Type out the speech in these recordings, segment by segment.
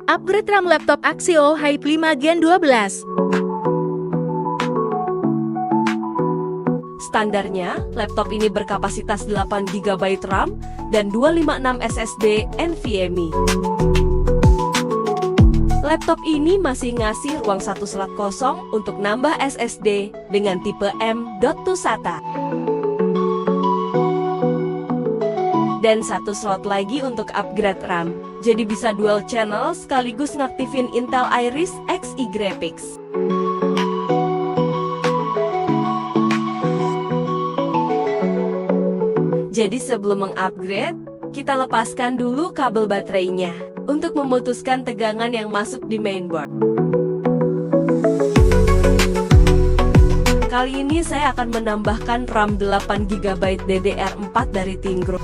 Upgrade RAM laptop Axio Hype 5 Gen 12. Standarnya, laptop ini berkapasitas 8 GB RAM dan 256 SSD NVMe. Laptop ini masih ngasih ruang satu slot kosong untuk nambah SSD dengan tipe M.2 SATA. Dan satu slot lagi untuk upgrade RAM, jadi bisa dual channel sekaligus ngaktifin Intel Iris Xe Graphics. Jadi sebelum mengupgrade, kita lepaskan dulu kabel baterainya untuk memutuskan tegangan yang masuk di mainboard. Kali ini saya akan menambahkan RAM 8 GB DDR4 dari Tinggroup.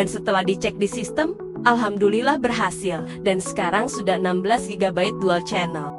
Dan setelah dicek di sistem, alhamdulillah berhasil. Dan sekarang sudah 16 GB dual channel.